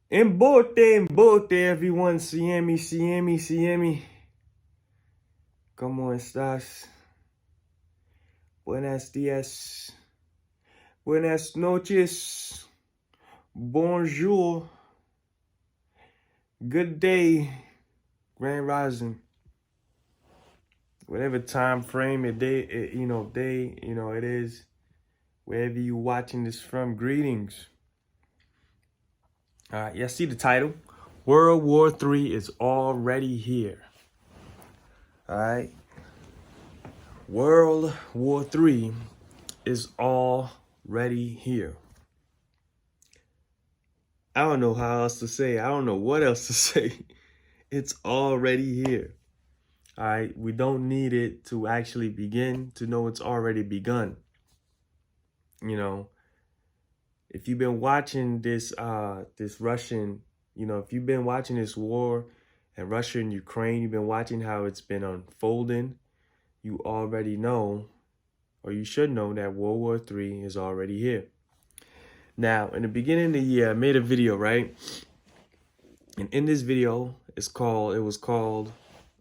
Embote, everyone. Siemi. ¿Cómo estás? Buenos días. Buenas noches. Bonjour. Good day. Grand Rising. Whatever time frame it is. Wherever you watching this from, greetings. All right, yeah, see the title. World War III is already here. All right. World War III is already here. I don't know how else to say. I don't know what else to say. It's already here. All right. We don't need it to actually begin to know it's already begun. You know, if you've been watching this Russian, if you've been watching this war in Russia and Ukraine, you've been watching how it's been unfolding, you already know, or you should know, that World War III is already here. Now, in the beginning of the year, I made a video, right? And in this video, it was called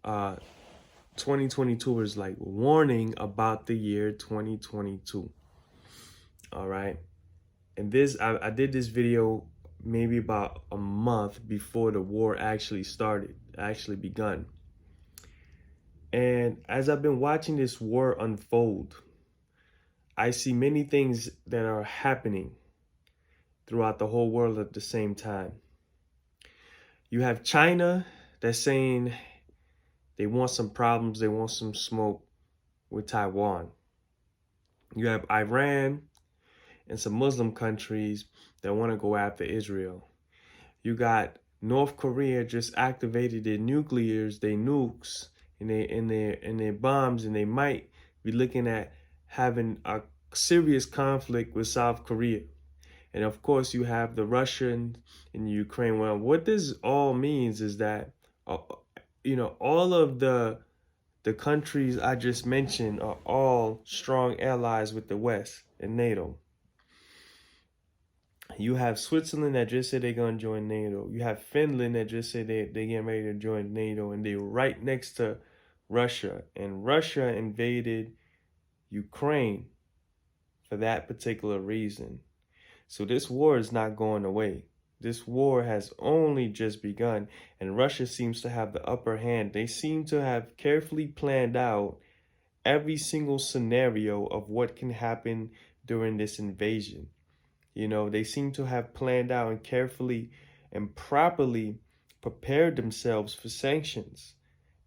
2022 is like warning about the year 2022. All right. And I did this video maybe about a month before the war actually begun. And as I've been watching this war unfold, I see many things that are happening throughout the whole world at the same time. You have China that's saying they want some problems, they want some smoke with Taiwan. You have Iran and some Muslim countries that want to go after Israel. You got North Korea just activated their nuclears, their nukes, and their bombs, and they might be looking at having a serious conflict with South Korea. And of course, you have the Russian and Ukraine. Well, what this all means is that, all of the countries I just mentioned are all strong allies with the West and NATO. You have Switzerland that just said they're going to join NATO. You have Finland that just said they're getting ready to join NATO, and they're right next to Russia. And Russia invaded Ukraine for that particular reason. So this war is not going away. This war has only just begun, and Russia seems to have the upper hand. They seem to have carefully planned out every single scenario of what can happen during this invasion. They seem to have planned out and carefully and properly prepared themselves for sanctions.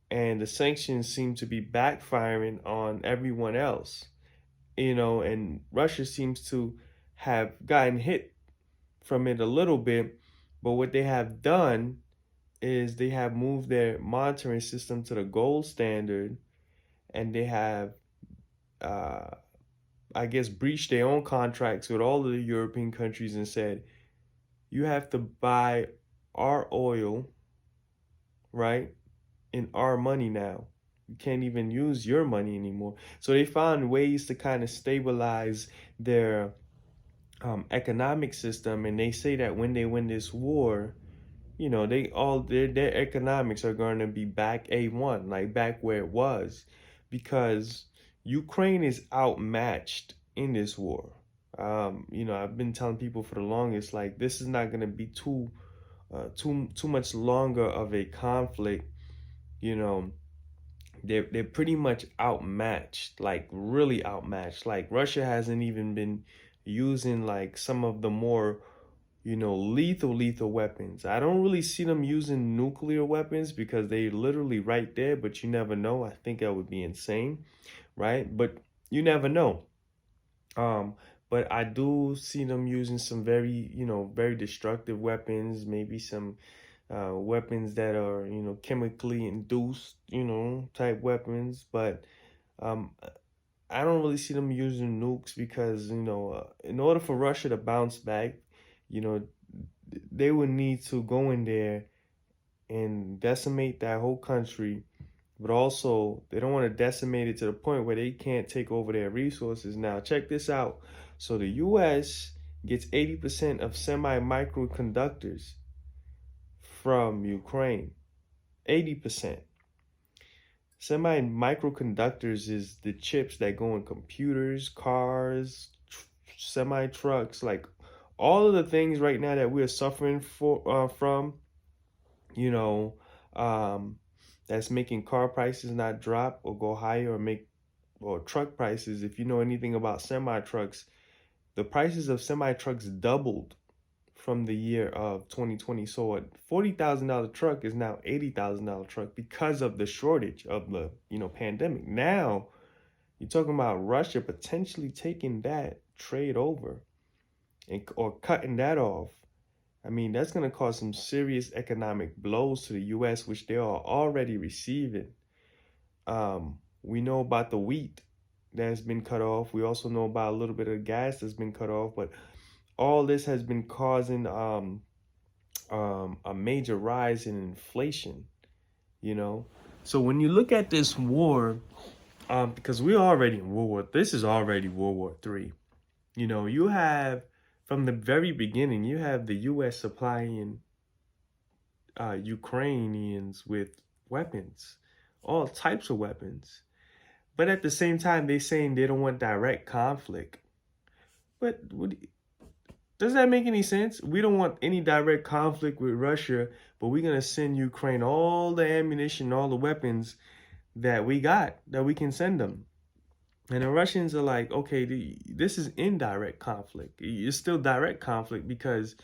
And the sanctions seem to be backfiring on everyone else. And Russia seems to have gotten hit from it a little bit. But what they have done is they have moved their monitoring system to the gold standard, and they have breached their own contracts with all of the European countries and said, you have to buy our oil, right, in our money now. You can't even use your money anymore. So they found ways to kind of stabilize their economic system, and they say that when they win this war, their economics are going to be back A1, like back where it was, because Ukraine is outmatched in this war. I've been telling people for the longest, like, this is not going to be too much longer of a conflict. They're pretty much outmatched, like really outmatched. Like, Russia hasn't even been using like some of the more lethal weapons. I don't really see them using nuclear weapons because they're literally right there, but you never know. I think that would be insane, right? But you never know. But I do see them using some very, very destructive weapons, maybe some weapons that are, chemically induced, type weapons. But I don't really see them using nukes because, in order for Russia to bounce back, they would need to go in there and decimate that whole country. But also, they don't want to decimate it to the point where they can't take over their resources. Now, check this out. So the U.S. gets 80% of semi-microconductors. from Ukraine. 80%. Semi microconductors is the chips that go in computers, cars, semi trucks, like all of the things right now that we're suffering from, you know, um, that's making car prices not drop or go higher or make or truck prices. If you know anything about semi trucks, the prices of semi trucks doubled from the year of 2020. So a $40,000 truck is now $80,000 truck because of the shortage of the pandemic. Now you're talking about Russia potentially taking that trade over and or cutting that off. I mean, that's going to cause some serious economic blows to the U.S., which they are already receiving. We know about the wheat that's been cut off. We also know about a little bit of gas that's been cut off, but all this has been causing a major rise in inflation, you know. So when you look at this war, because we're already in World War, this is already World War III. You know, you have from the very beginning, you have the U.S. supplying Ukrainians with weapons, all types of weapons. But at the same time, they're saying they don't want direct conflict. But does that make any sense? We don't want any direct conflict with Russia, but we're going to send Ukraine all the ammunition, all the weapons that we got, that we can send them. And the Russians are like, okay, this is indirect conflict. It's still direct conflict because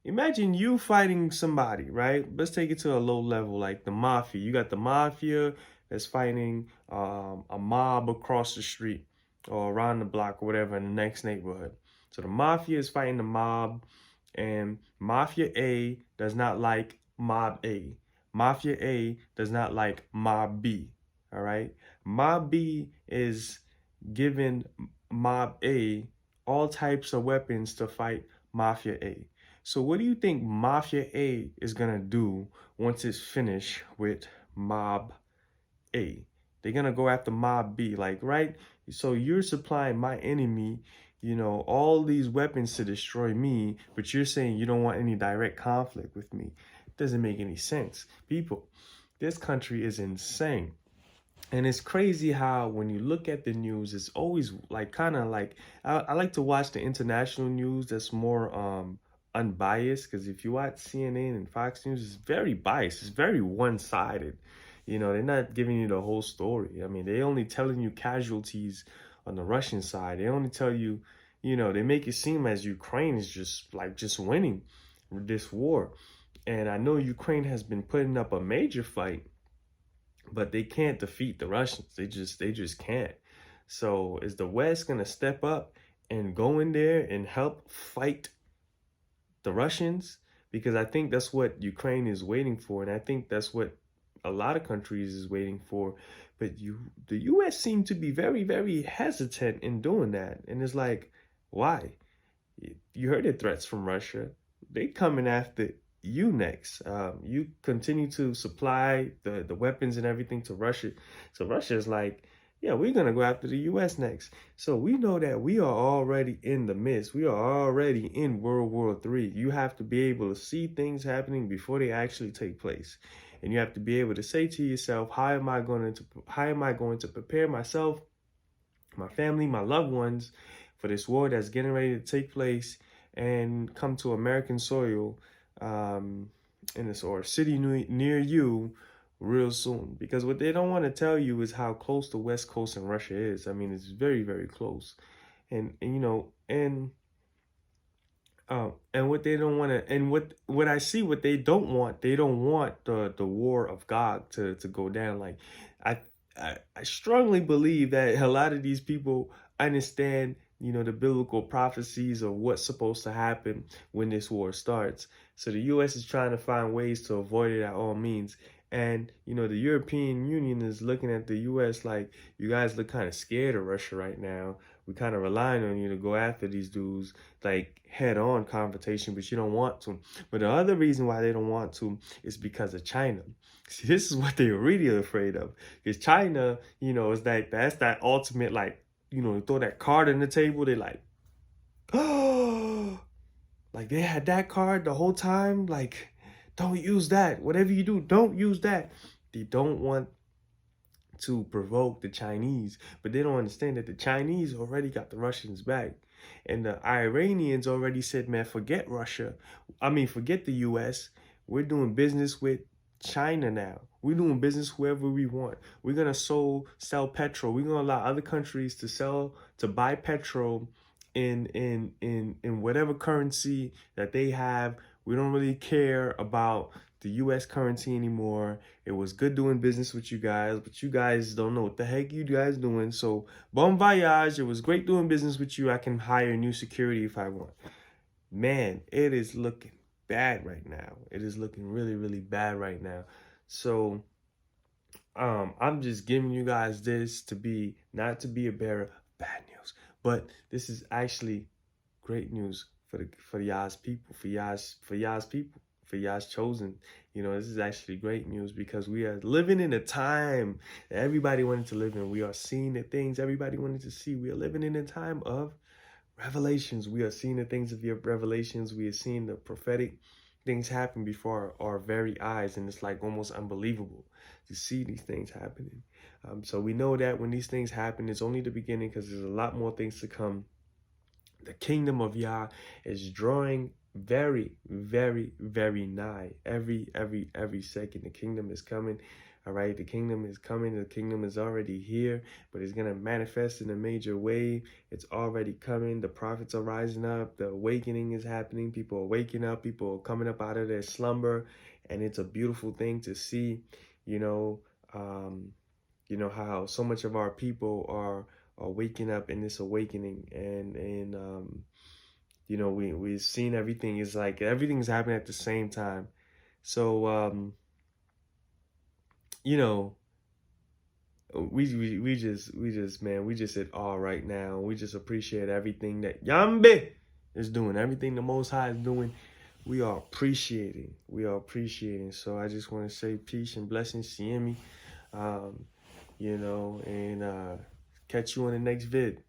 imagine you fighting somebody, right? Let's take it to a low level, like the mafia. You got the mafia that's fighting a mob across the street or around the block or whatever in the next neighborhood. So the mafia is fighting the mob, and Mafia A does not like Mob A. Mafia A does not like Mob B. All right. Mob B is giving Mob A all types of weapons to fight Mafia A. So what do you think Mafia A is gonna do once it's finished with Mob A? They're gonna go after Mob B, like, right? So you're supplying my enemy, all these weapons to destroy me, but you're saying you don't want any direct conflict with me. It doesn't make any sense. People, this country is insane. And it's crazy how when you look at the news, it's always like kind of like I like to watch the international news that's more unbiased, because if you watch CNN and Fox News, it's very biased. It's very one-sided. They're not giving you the whole story. I mean, they only telling you casualties on the Russian side. They only tell you, they make it seem as Ukraine is just winning this war. And I know Ukraine has been putting up a major fight, but they can't defeat the Russians. They just can't. So is the West gonna step up and go in there and help fight the Russians? Because I think that's what Ukraine is waiting for, and I think that's what a lot of countries is waiting for. But the U.S. seem to be very, very hesitant in doing that, and it's like, why? You heard the threats from Russia. They coming after you next. You continue to supply the weapons and everything to Russia. So Russia is like, yeah, we're going to go after the U.S. next. So we know that we are already in the midst. We are already in World War III. You have to be able to see things happening before they actually take place. And you have to be able to say to yourself, how am I going to prepare myself, my family, my loved ones for this war that's getting ready to take place and come to American soil, in this or city near you real soon. Because what they don't want to tell you is how close the West Coast and Russia is. I mean, it's very, very close. And what they don't want to, and what I see, what they don't want the war of Gog to go down. Like, I strongly believe that a lot of these people understand, the biblical prophecies of what's supposed to happen when this war starts. So the U.S. is trying to find ways to avoid it at all means. And, the European Union is looking at the U.S. like, you guys look kind of scared of Russia right now. We kind of relying on you to go after these dudes, like head-on confrontation, but you don't want to. But the other reason why they don't want to is because of China. See, this is what they're really afraid of. Because China, is like, that's that ultimate, like, throw that card on the table. They're like, oh, like they had that card the whole time. Like, Don't use that. Whatever you do, don't use that. They don't want to provoke the Chinese, but they don't understand that the Chinese already got the Russians back. And the Iranians already said, man, forget Russia. I mean, forget the US. We're doing business with China now. We're doing business wherever we want. We're gonna sell petrol. We're gonna allow other countries to buy petrol in whatever currency that they have. We don't really care about the US currency anymore. It was good doing business with you guys, but you guys don't know what the heck you guys doing. So bon voyage. It was great doing business with you. I can hire new security if I want. Man, it is looking bad right now. It is looking really, really bad right now. So I'm just giving you guys this to be not to be a bearer of bad news, but this is actually great news for y'all's people, for y'all's people, for y'all's chosen. You know, this is actually great news because we are living in a time that everybody wanted to live in. We are seeing the things everybody wanted to see. We are living in a time of revelations. We are seeing the things of your revelations. We are seeing the prophetic things happen before our very eyes, and it's like almost unbelievable to see these things happening. So we know that when these things happen, it's only the beginning because there's a lot more things to come. The kingdom of Yah is drawing very, very, very nigh. Every second, the kingdom is coming. All right, the kingdom is coming. The kingdom is already here, but it's gonna manifest in a major way. It's already coming. The prophets are rising up. The awakening is happening. People are waking up. People are coming up out of their slumber, and it's a beautiful thing to see. You know, how so much of our people are waking up in this awakening, and we've seen everything is like everything's happening at the same time. So you know we just at all right now. We just appreciate everything that Yambe is doing, everything the Most High is doing. We are appreciating. So I just want to say peace and blessings to Yemi, and catch you on the next vid.